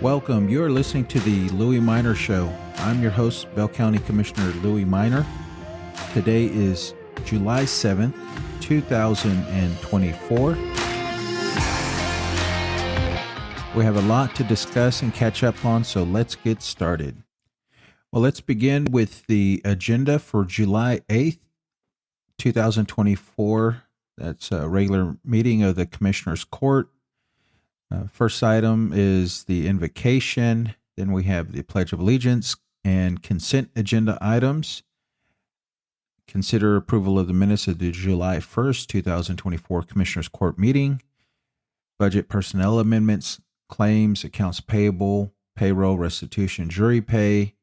Welcome. You're listening to the Louie Minor Show. I'm your host, Bell County Commissioner Louie Minor. Today is July 7th, 2024. We have a lot to discuss and catch up on, so let's get started. Well, let's begin with the agenda for July 8th, 2024. That's a regular meeting of the Commissioners Court. First item is the invocation. Then we have the Pledge of Allegiance and consent agenda items. Consider approval of the minutes of the July 1st, 2024 Commissioners Court meeting. Budget personnel amendments, claims, accounts payable, payroll, restitution, jury pay,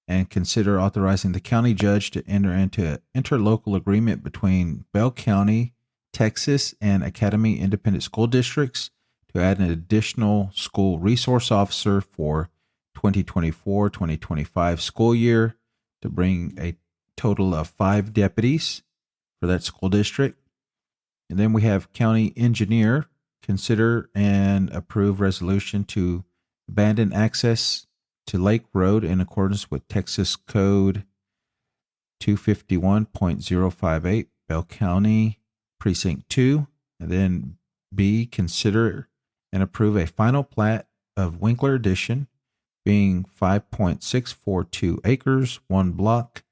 and consider authorizing the county judge to enter into an interlocal agreement between Bell County, Texas, and Academy Independent School Districts to add an additional school resource officer for 2024-2025 school year to bring a total of 5 deputies for that school district. And then we have county engineer consider and approve resolution to abandon access to Lake Road in accordance with Texas Code 251.058, Bell County Precinct 2. And then B, consider and approve a final plat of Winkler Addition, being 5.642 acres, one lot,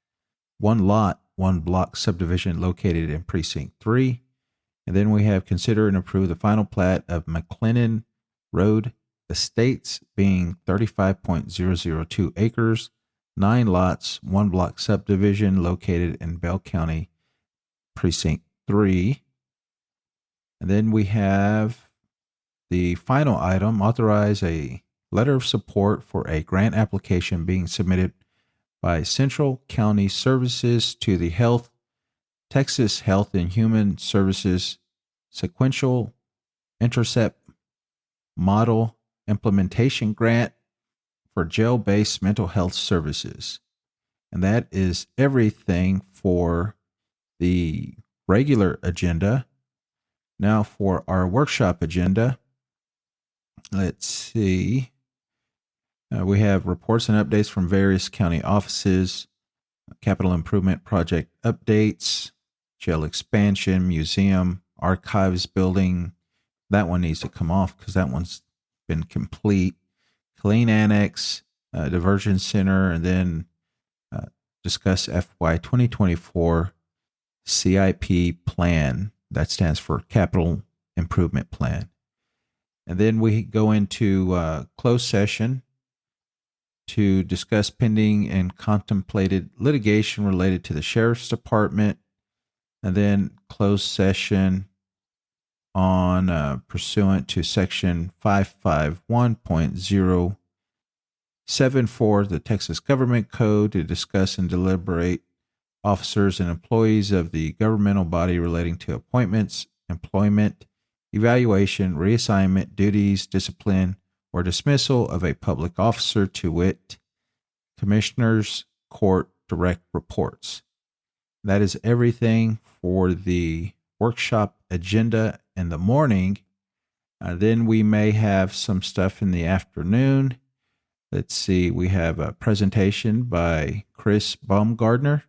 one block subdivision located in Precinct 3. And then we have consider and approve the final plat of McLennan Road Estates, being 35.002 acres, 9 lots, one block subdivision located in Bell County Precinct 3. And then we have the final item, authorize a letter of support for a grant application being submitted by Central County Services to the Texas Health and Human Services Sequential Intercept Model Implementation Grant for jail-based mental health services. And that is everything for the regular agenda. Now for our workshop agenda, let's see. We have reports and updates from various county offices, capital improvement project updates, jail expansion, museum, archives building. That one needs to come off because that one's been complete. Clean Annex, Diversion Center, and then discuss FY 2024 CIP plan. That stands for Capital Improvement Plan. And then we go into closed session to discuss pending and contemplated litigation related to the Sheriff's Department, and then closed session on pursuant to Section 551.074 of the Texas Government Code to discuss and deliberate officers and employees of the governmental body relating to appointments, employment, evaluation, reassignment, duties, discipline, or dismissal of a public officer, to wit, Commissioners Court direct reports. That is everything for the workshop agenda in the morning. Then we may have some stuff in the afternoon. Let's see, we have a presentation by Chris Baumgardner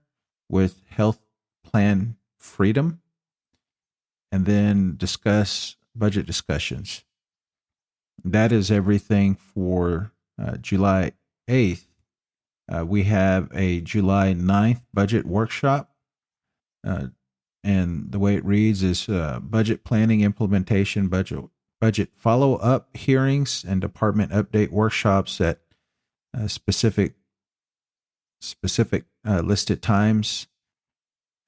with Health Plan Freedom, and then discuss budget discussions. That is everything for July 8th. We have a July 9th budget workshop. And the way it reads is budget planning, implementation, budget follow-up hearings, and department update workshops at specific listed times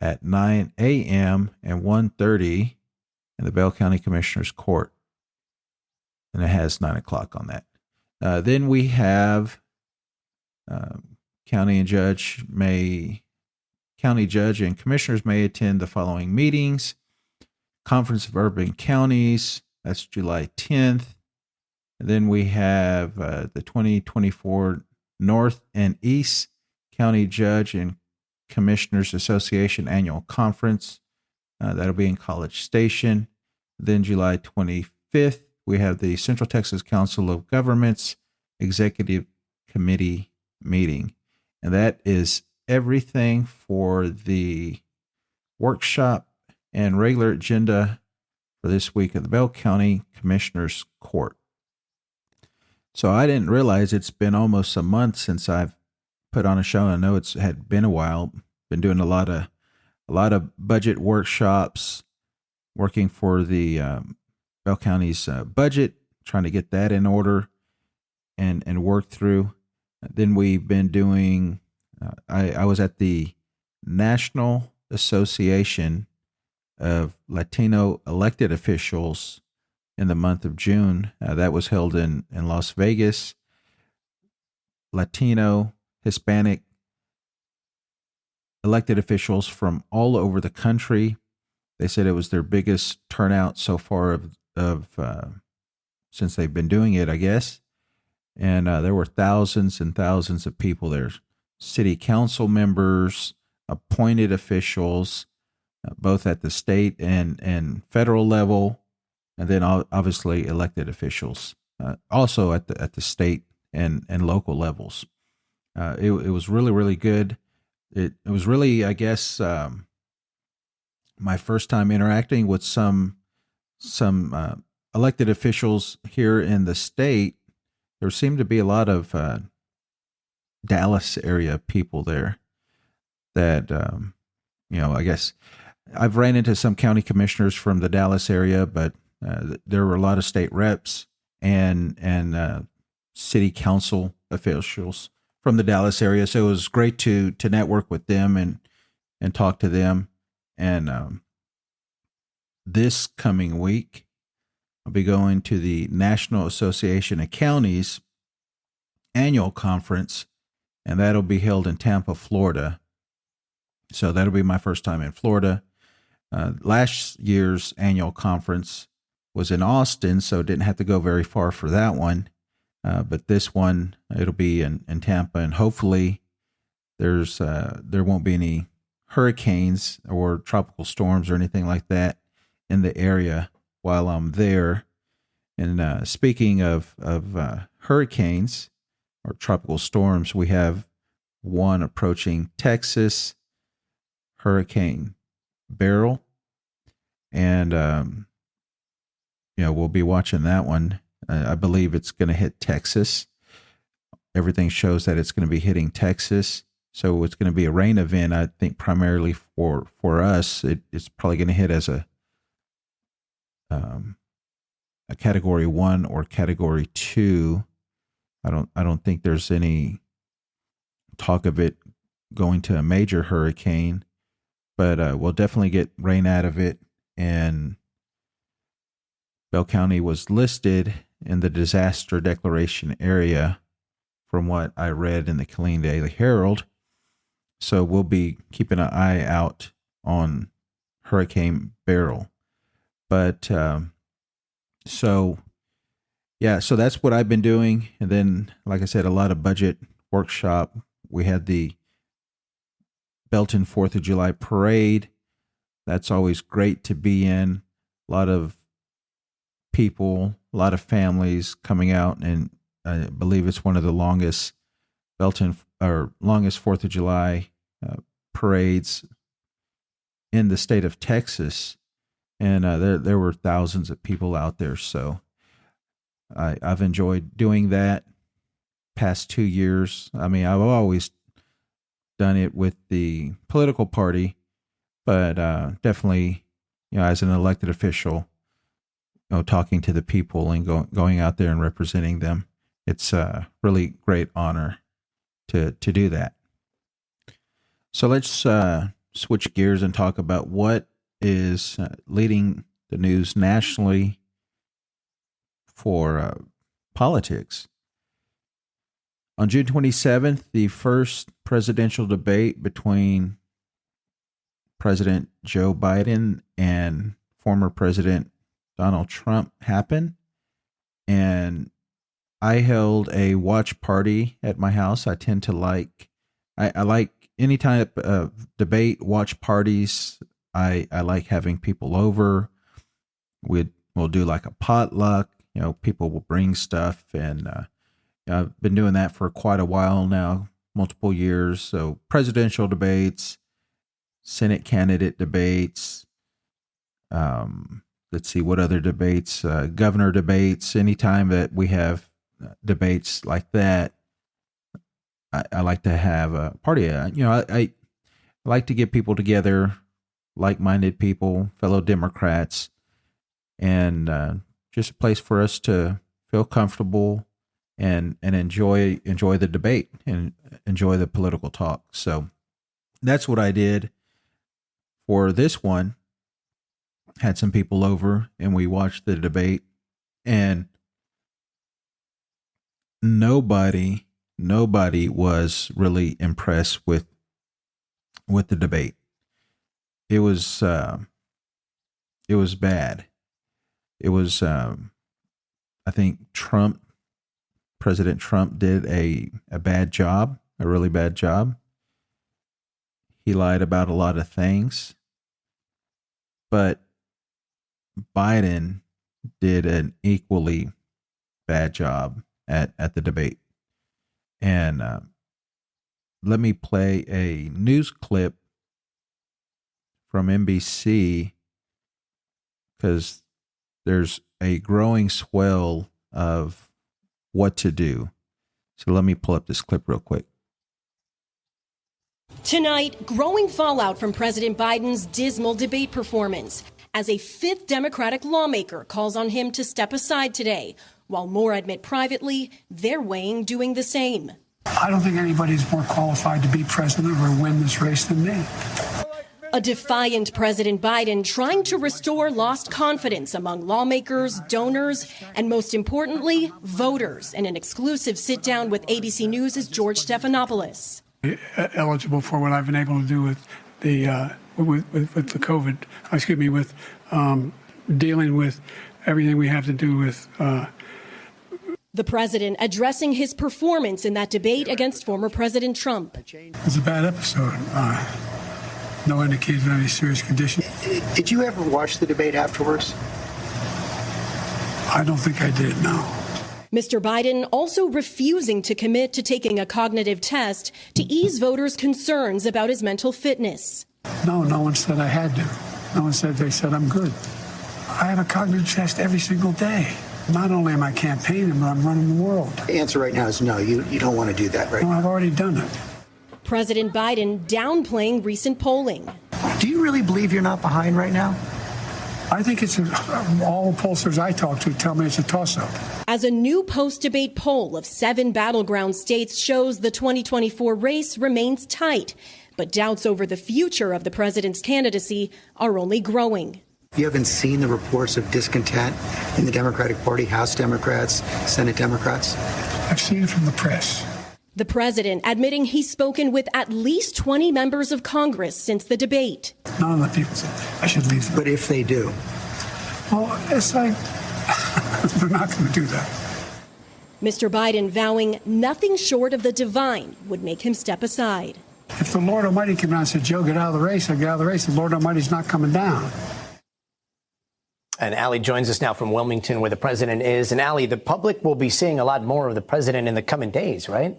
at 9 a.m. and 1:30 in the Bell County Commissioners Court. And it has 9 o'clock on that. Then we have county judge and commissioners may attend the following meetings: Conference of Urban Counties, that's July 10th. And then we have the 2024 North and East County Judge and Commissioners Association Annual Conference. That'll be in College Station. Then July 25th, we have the Central Texas Council of Governments executive committee meeting. And that is everything for the workshop and regular agenda for this week at the Bell County Commissioners Court. So I didn't realize it's been almost a month since I've put on a show. I know it's had been a while. Been doing a lot of budget workshops, working for the Bell County's budget, trying to get that in order and work through. Then we've been doing. I was at the National Association of Latino Elected Officials in the month of June. That was held in Las Vegas. Latino, Hispanic elected officials from all over the country. They said it was their biggest turnout so far of since they've been doing it, I guess. And there were thousands and thousands of people there. City council members, appointed officials, both at the state and federal level, and then obviously elected officials, also at the state and local levels. It was really, really good. It was really, I guess, my first time interacting with some elected officials here in the state. There seemed to be a lot of Dallas area people there that, I guess I've ran into some county commissioners from the Dallas area, but there were a lot of state reps and city council officials from the Dallas area. So it was great to network with them and talk to them. And this coming week, I'll be going to the National Association of Counties annual conference, and that'll be held in Tampa, Florida. So that'll be my first time in Florida. Last year's annual conference was in Austin, so didn't have to go very far for that one. But this one, it'll be in Tampa, and hopefully there won't be any hurricanes or tropical storms or anything like that in the area while I'm there. And speaking of hurricanes or tropical storms, we have one approaching Texas, Hurricane Beryl, and we'll be watching that one. I believe it's going to hit Texas. Everything shows that it's going to be hitting Texas. So it's going to be a rain event, I think, primarily for us. It's probably going to hit as a Category 1 or Category 2. I don't think there's any talk of it going to a major hurricane, but we'll definitely get rain out of it. And Bell County was listed in the disaster declaration area from what I read in the Killeen Daily Herald. So we'll be keeping an eye out on Hurricane Beryl. But so that's what I've been doing. And then, like I said, a lot of budget workshop. We had the Belton 4th of July parade. That's always great to be in. A lot of people, a lot of families coming out, and I believe it's one of the longest longest 4th of July parades in the state of Texas. And there were thousands of people out there. So I've enjoyed doing that past 2 years. I mean, I've always done it with the political party, but definitely, as an elected official, talking to the people and going out there and representing them. It's a really great honor to do that. So let's switch gears and talk about what is leading the news nationally for politics. On June 27th, the first presidential debate between President Joe Biden and former President Donald Trump happened. And I held a watch party at my house. I tend to like any type of debate, watch parties. I like having people over. We'll do like a potluck. People will bring stuff, and I've been doing that for quite a while now, multiple years. So presidential debates, Senate candidate debates. Let's see what other debates, governor debates. Anytime that we have debates like that, I like to have a party. I like to get people together, like-minded people, fellow Democrats, and just a place for us to feel comfortable and enjoy the debate and enjoy the political talk. So that's what I did for this one. Had some people over and we watched the debate, and nobody was really impressed with the debate. It was bad. It was I think President Trump did a bad job, a really bad job. He lied about a lot of things, but Biden did an equally bad job at the debate. And let me play a news clip from NBC, because there's a growing swell of what to do. So let me pull up this clip real quick. Tonight, growing fallout from President Biden's dismal debate performance as a fifth Democratic lawmaker calls on him to step aside today, while more admit privately they're weighing doing the same. I don't think anybody's more qualified to be president or win this race than me. A defiant President Biden trying to restore lost confidence among lawmakers, donors, and most importantly, voters in an exclusive sit-down with ABC News' George Stephanopoulos. Eligible for what I've been able to do with the with the COVID, with dealing with everything we have to do with. The president addressing his performance in that debate against former President Trump. It was a bad episode. No indication of any serious condition. Did you ever watch the debate afterwards? I don't think I did, no. Mr. Biden also refusing to commit to taking a cognitive test to ease voters' concerns about his mental fitness. No one said I had to. No one said, they said I'm good. I have a cognitive test every single day. Not only am I campaigning, but I'm running the world. The answer right now is no, you don't want to do that right now. No, I've already done it. President Biden downplaying recent polling. Do you really believe you're not behind right now? I think it's all the pollsters I talk to tell me it's a toss-up. As a new post-debate poll of 7 battleground states shows the 2024 race remains tight, but doubts over the future of the president's candidacy are only growing. You haven't seen the reports of discontent in the Democratic Party, House Democrats, Senate Democrats? I've seen it from the press. The president admitting he's spoken with at least 20 members of Congress since the debate. None of the people said I should leave them. But if they do? Well, it's like, they're not going to do that. Mr. Biden vowing nothing short of the divine would make him step aside. If the Lord Almighty came down and said, Joe, get out of the race, I'd get out of the race. The Lord Almighty's not coming down. And Allie joins us now from Wilmington, where the president is. And Allie, the public will be seeing a lot more of the president in the coming days, right?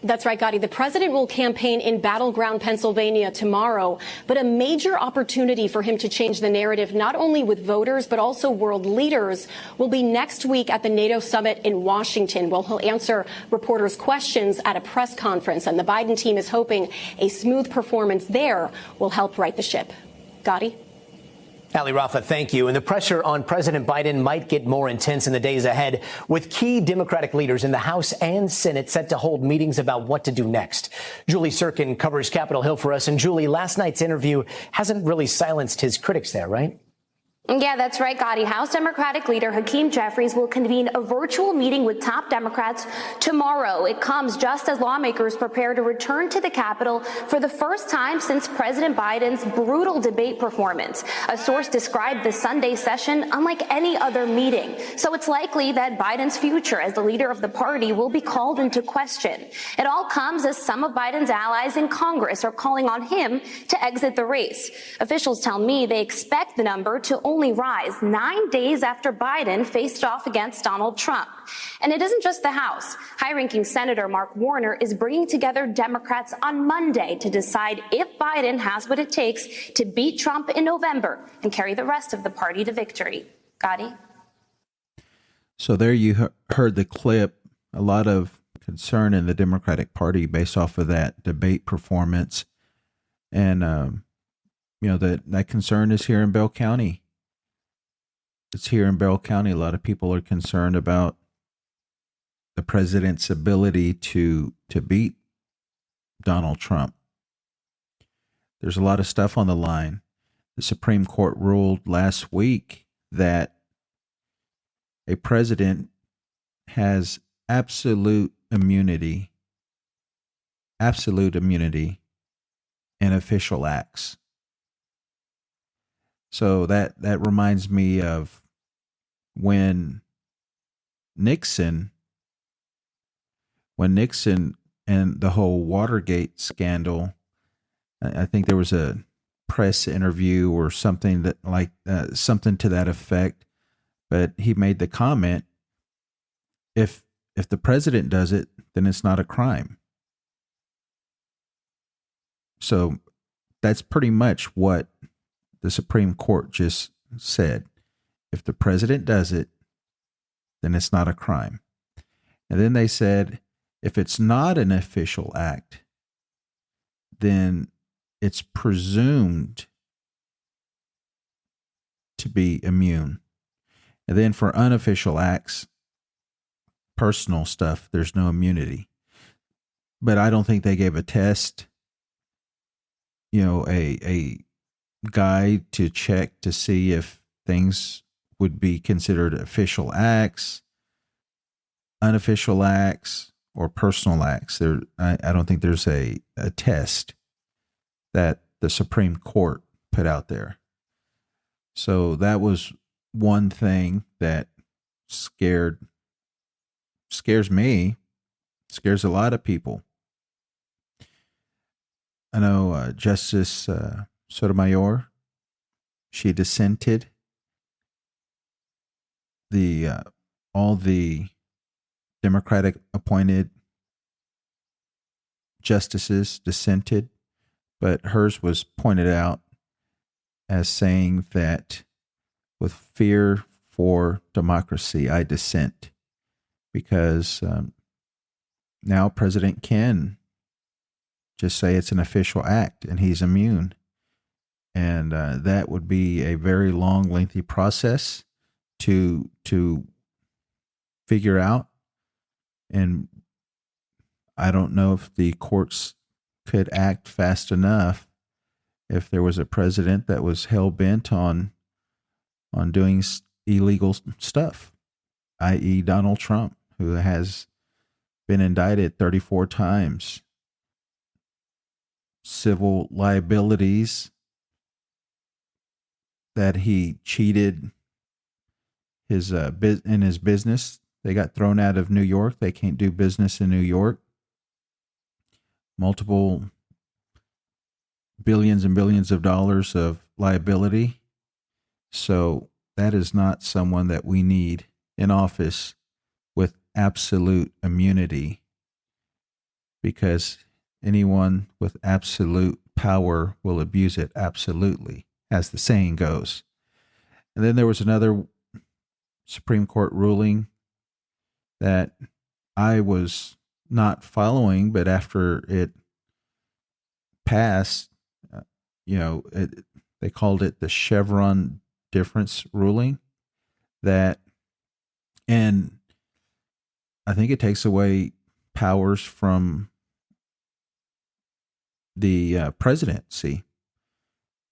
That's right, Gotti. The president will campaign in battleground Pennsylvania tomorrow, but a major opportunity for him to change the narrative, not only with voters, but also world leaders, will be next week at the NATO summit in Washington, where he'll answer reporters' questions at a press conference. And the Biden team is hoping a smooth performance there will help right the ship. Gotti? Ali Rafa, thank you. And the pressure on President Biden might get more intense in the days ahead, with key Democratic leaders in the House and Senate set to hold meetings about what to do next. Julie Sirkin covers Capitol Hill for us. And Julie, last night's interview hasn't really silenced his critics there, right? Yeah, that's right, Gotti. House Democratic leader Hakeem Jeffries will convene a virtual meeting with top Democrats tomorrow. It comes just as lawmakers prepare to return to the Capitol for the first time since President Biden's brutal debate performance. A source described the Sunday session unlike any other meeting. So it's likely that Biden's future as the leader of the party will be called into question. It all comes as some of Biden's allies in Congress are calling on him to exit the race. Officials tell me they expect the number to only rise 9 days after Biden faced off against Donald Trump. And it isn't just the House. High-ranking Senator Mark Warner is bringing together Democrats on Monday to decide if Biden has what it takes to beat Trump in November and carry the rest of the party to victory. Gotti? So there you heard the clip. A lot of concern in the Democratic Party based off of that debate performance. And, that concern is here in Bell County. It's here in Bell County. A lot of people are concerned about the president's ability to beat Donald Trump. There's a lot of stuff on the line. The Supreme Court ruled last week that a president has absolute immunity in official acts. So that reminds me of when Nixon and the whole Watergate scandal, I think there was a press interview or something something to that effect, but he made the comment, if the president does it, then it's not a crime. So that's pretty much what the Supreme Court just said. If the president does it, then it's not a crime. And then they said, if it's not an official act, then it's presumed to be immune. And then for unofficial acts, personal stuff, there's no immunity. But I don't think they gave a test, a guide to check to see if things would be considered official acts, unofficial acts, or personal acts. I don't think there's a test that the Supreme Court put out there. So that was one thing that scares me, scares a lot of people. I know Justice Sotomayor, she dissented. All the Democratic appointed justices dissented, but hers was pointed out as saying that with fear for democracy, I dissent, because now President can just say it's an official act and he's immune. And that would be a very long, lengthy process to figure out. And I don't know if the courts could act fast enough if there was a president that was hell-bent on doing illegal stuff, i.e. Donald Trump, who has been indicted 34 times. Civil liabilities that he cheated in his business. They got thrown out of New York. They can't do business in New York. Multiple billions and billions of dollars of liability. So that is not someone that we need in office with absolute immunity, because anyone with absolute power will abuse it absolutely, as the saying goes. And then there was another Supreme Court ruling that I was not following, but after it passed, they called it the Chevron difference ruling. And I think it takes away powers from the presidency,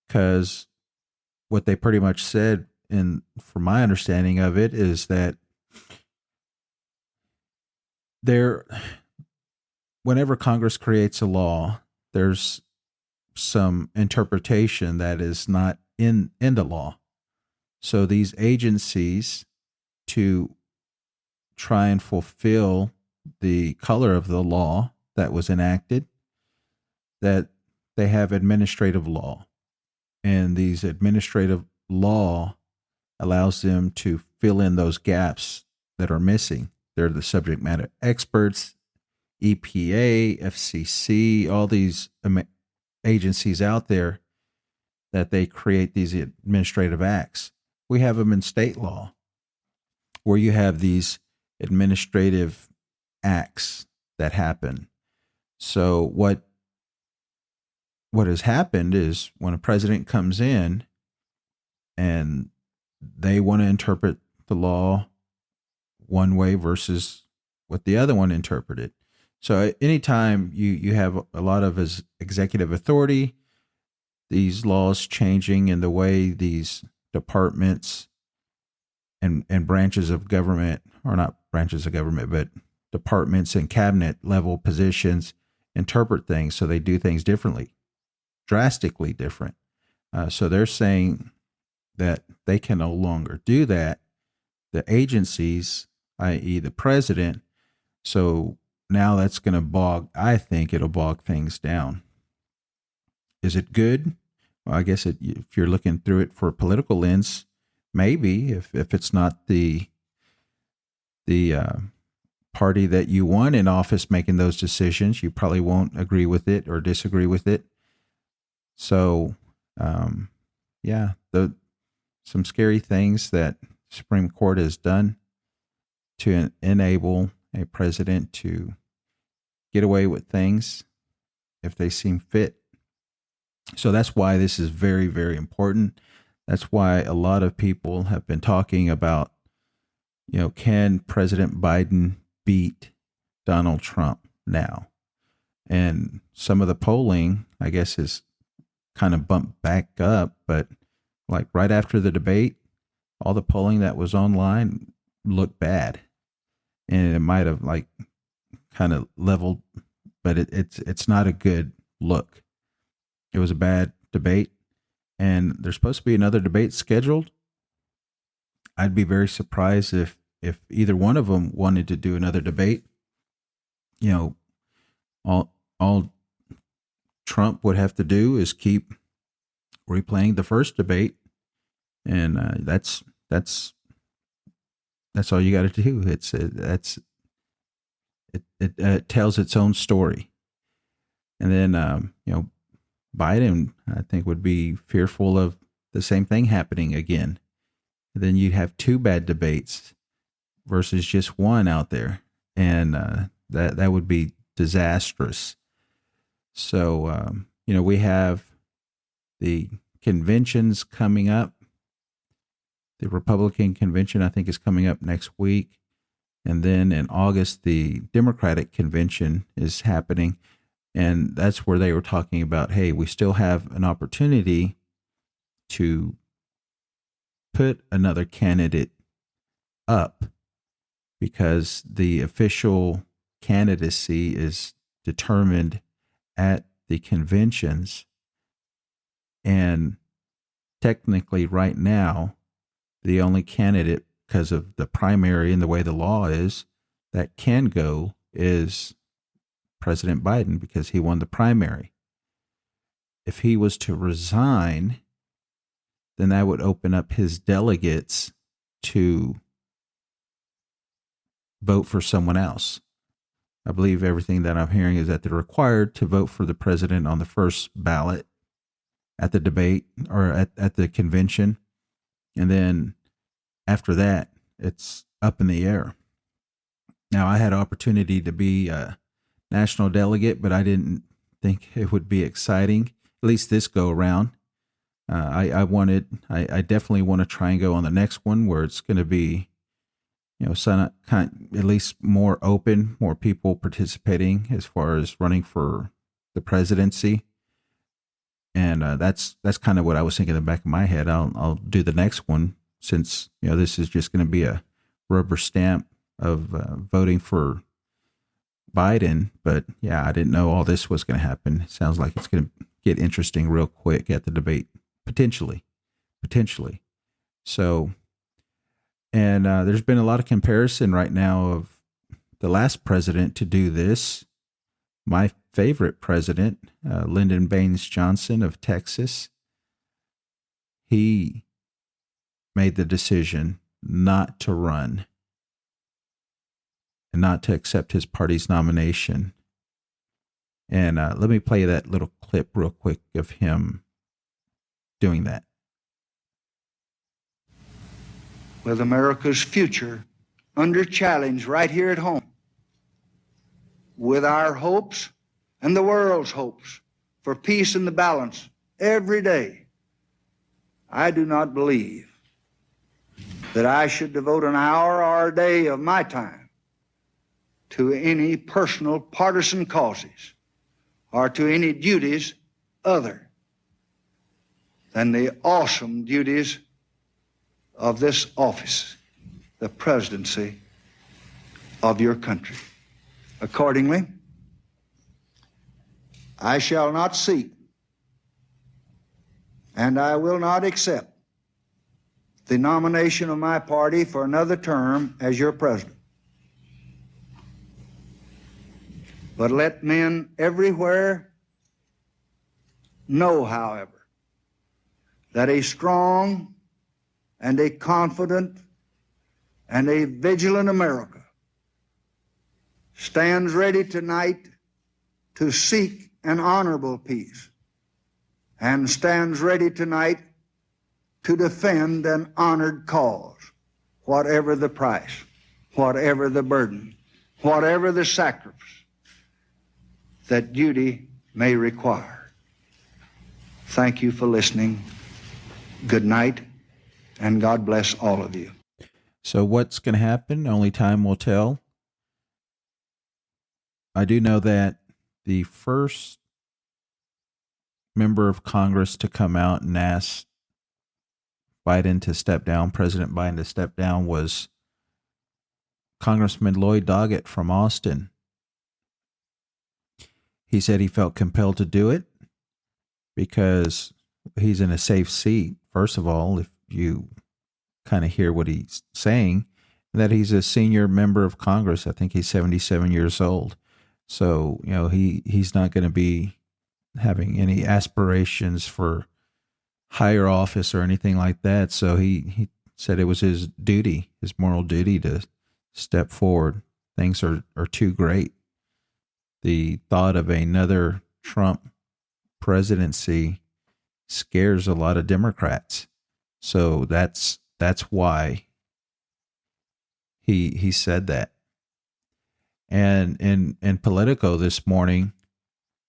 because what they pretty much said, and from my understanding of it, is that whenever Congress creates a law, there's some interpretation that is not in the law. So these agencies, to try and fulfill the color of the law that was enacted, that they have administrative law. And these administrative law allows them to fill in those gaps that are missing. They're the subject matter experts, EPA, FCC, all these agencies out there that they create these administrative acts. We have them in state law where you have these administrative acts that happen. So what has happened is when a president comes in and they want to interpret the law one way versus what the other one interpreted. So anytime you have a lot of executive authority, these laws changing in the way these departments and branches of government, or not branches of government, but departments and cabinet level positions interpret things, so they do things differently, drastically different. So they're saying that they can no longer do that. The agencies, i.e. the president, so now that's going to I think it'll bog things down. Is it good? Well, I guess if you're looking through it for a political lens, maybe if it's not the party that you want in office making those decisions, you probably won't agree with it or disagree with it. So, some scary things that Supreme Court has done to enable a president to get away with things if they seem fit. So that's why this is very, very important. That's why a lot of people have been talking about, can President Biden beat Donald Trump now? And some of the polling, I guess, is kind of bumped back up, but like right after the debate, all the polling that was online looked bad. And it might have like kind of leveled, but it's not a good look. It was a bad debate, and there's supposed to be another debate scheduled. I'd be very surprised if either one of them wanted to do another debate. All Trump would have to do is keep replaying the first debate, and that's all you got to do. It tells its own story, and then Biden, I think, would be fearful of the same thing happening again. And then you'd have two bad debates versus just one out there, and that would be disastrous. So we have the conventions coming up. The Republican convention, I think, is coming up next week. And then in August, the Democratic convention is happening. And that's where they were talking about, hey, we still have an opportunity to put another candidate up because the official candidacy is determined at the conventions. And technically right now, the only candidate, because of the primary and the way the law is, that can go is President Biden, because he won the primary. If he was to resign, then that would open up his delegates to vote for someone else. I believe everything that I'm hearing is that they're required to vote for the president on the first ballot at the debate or at the convention. And then after that, it's up in the air. Now, I had an opportunity to be a national delegate, but I didn't think it would be exciting, at least this go around. I definitely want to try and go on the next one where it's going to be, at least more open, more people participating as far as running for the presidency. And that's kind of what I was thinking in the back of my head. I'll do the next one since, this is just going to be a rubber stamp of voting for Biden. But yeah, I didn't know all this was going to happen. It sounds like it's going to get interesting real quick at the debate, potentially. So, and there's been a lot of comparison right now of the last president to do this. My favorite president, Lyndon Baines Johnson of Texas, he made the decision not to run and not to accept his party's nomination. And let me play that little clip real quick of him doing that. With America's future under challenge right here at home, with our hopes and the world's hopes for peace and the balance every day, I do not believe that I should devote an hour or a day of my time to any personal partisan causes or to any duties other than the awesome duties of this office, the presidency of your country. Accordingly, I shall not seek and I will not accept the nomination of my party for another term as your president. But let men everywhere know, however, that a strong and a confident and a vigilant America stands ready tonight to seek an honorable peace and stands ready tonight to defend an honored cause, whatever the price, whatever the burden, whatever the sacrifice that duty may require. Thank you for listening. Good night, and God bless all of you. So what's going to happen? Only time will tell. I do know that the first member of Congress to come out and ask Biden to step down, President Biden to step down, was Congressman Lloyd Doggett from Austin. He said he felt compelled to do it because he's in a safe seat. First of all, if you kind of hear what he's saying, that he's a senior member of Congress. I think he's 77 years old. So, you know, he's not going to be having any aspirations for higher office or anything like that. So he said it was his duty, his moral duty to step forward. Things are too great. The thought of another Trump presidency scares a lot of Democrats. So that's why he said that. And in Politico this morning,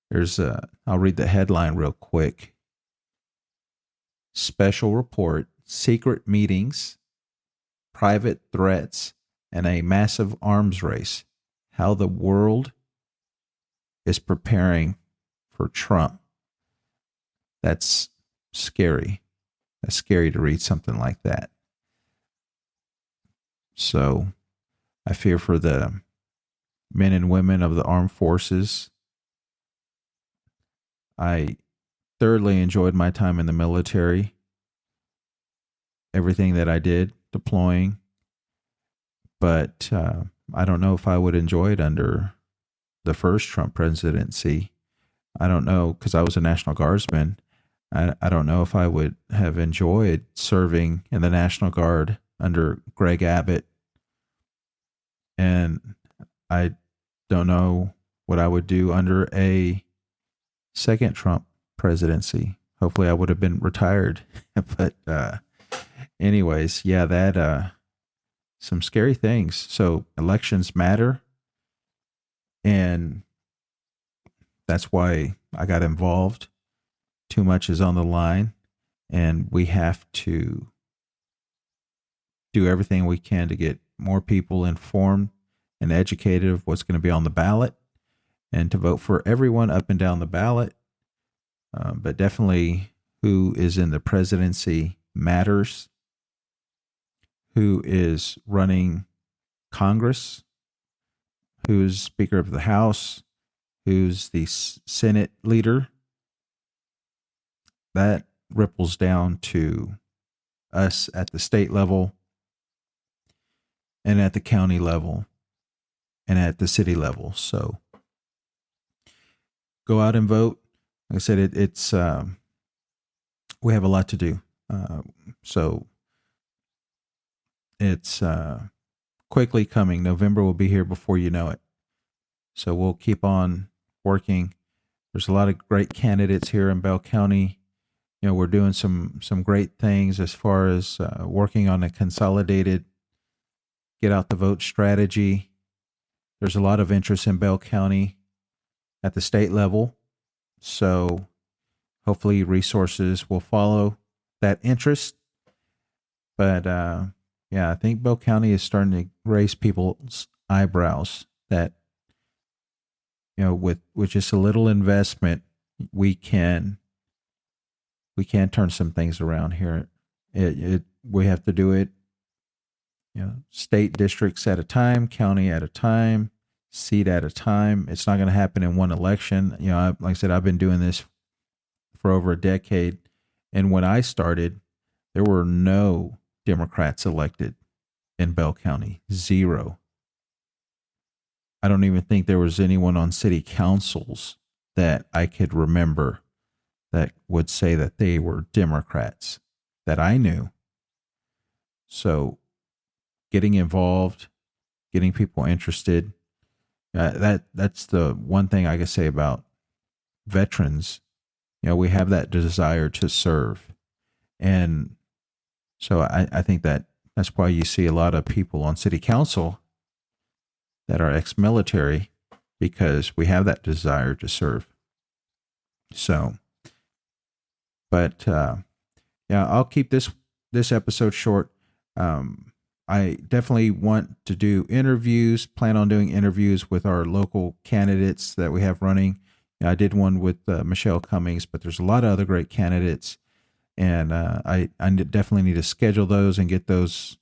there's I'll read the headline real quick. Special report, secret meetings, private threats, and a massive arms race. How the world is preparing for Trump. That's scary. That's scary to read something like that. So I fear for the men and women of the armed forces. I thoroughly enjoyed my time in the military. Everything that I did, deploying. But I don't know if I would enjoy it under the first Trump presidency. I don't know, because I was a National Guardsman. I don't know if I would have enjoyed serving in the National Guard under Greg Abbott. And I don't know what I would do under a second Trump presidency. Hopefully I would have been retired. But anyways, yeah, that some scary things. So elections matter. And that's why I got involved. Too much is on the line, and we have to do everything we can to get more people informed and educated of what's going to be on the ballot, and to vote for everyone up and down the ballot. But definitely who is in the presidency matters. Who is running Congress? Who's Speaker of the House? Who's the Senate leader? That ripples down to us at the state level and at the county level and at the city level. So go out and vote. Like I said, it's we have a lot to do. So it's quickly coming. November will be here before you know it. So we'll keep on working. There's a lot of great candidates here in Bell County. You know, we're doing some great things as far as working on a consolidated get out the vote strategy. There's a lot of interest in Bell County at the state level. So hopefully resources will follow that interest. But yeah, I think Bell County is starting to raise people's eyebrows that, you know, with just a little investment, we can turn some things around here. We have to do it, you know, state districts at a time, county at a time, seat at a time. It's not going to happen in one election. You know, like I said, I've been doing this for over a decade, and when I started, there were no Democrats elected in Bell County. Zero. I don't even think there was anyone on city councils that I could remember that would say that they were Democrats that I knew. So getting involved, getting people interested, that's the one thing I can say about veterans. You know, we have that desire to serve. And so I think that's why you see a lot of people on city council that are ex-military, because we have that desire to serve. So, but yeah, I'll keep this episode short. I definitely want to do interviews, plan on doing interviews with our local candidates that we have running. You know, I did one with Michelle Cummings, but there's a lot of other great candidates. And I definitely need to schedule those and get those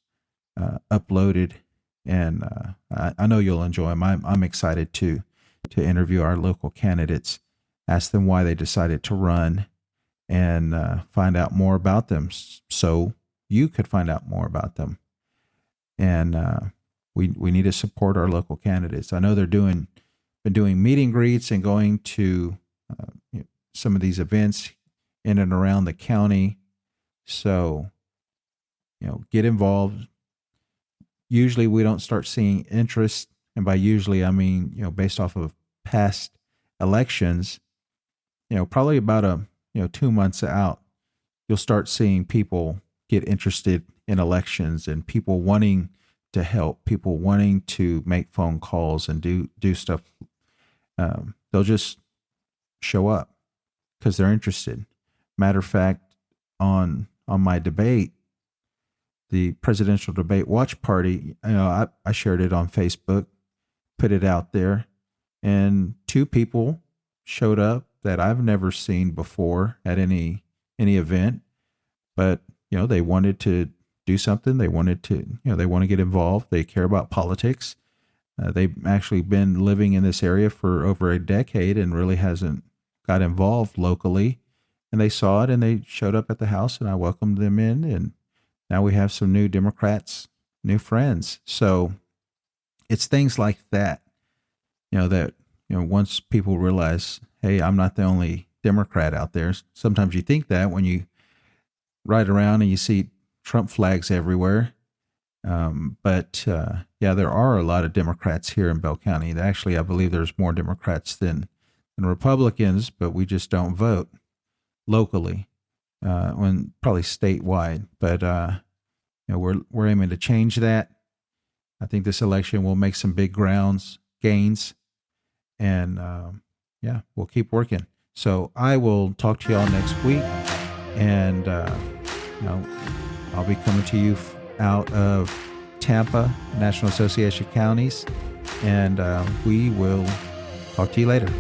uploaded. And I know you'll enjoy them. I'm excited to interview our local candidates, ask them why they decided to run, and find out more about them, so you could find out more about them. And we need to support our local candidates. I know they're been doing meet and greets and going to some of these events in and around the county. So, you know, get involved. Usually we don't start seeing interest, and by usually I mean, you know, based off of past elections, you know, probably about 2 months out, you'll start seeing people get interested in elections and people wanting to help, people wanting to make phone calls and do stuff. They'll just show up because they're interested. Matter of fact, on my debate, the presidential debate watch party, you know, I shared it on Facebook, put it out there, and 2 people showed up that I've never seen before at any event, but you know, they wanted to do something. They wanted to, you know, they want to get involved. They care about politics. They've actually been living in this area for over a decade and really hasn't got involved locally. And they saw it and they showed up at the house, and I welcomed them in, and now we have some new Democrats, new friends. So it's things like that, you know, that, you know, once people realize, hey, I'm not the only Democrat out there. Sometimes you think that when you ride around and you see Trump flags everywhere. But yeah, there are a lot of Democrats here in Bell County. Actually, I believe there's more Democrats than Republicans, but we just don't vote locally, when probably statewide. But you know, we're aiming to change that. I think this election will make some big gains, and yeah, we'll keep working. So I will talk to y'all next week, and you know, I'll be coming to you out of Tampa, National Association of Counties, and we will talk to you later.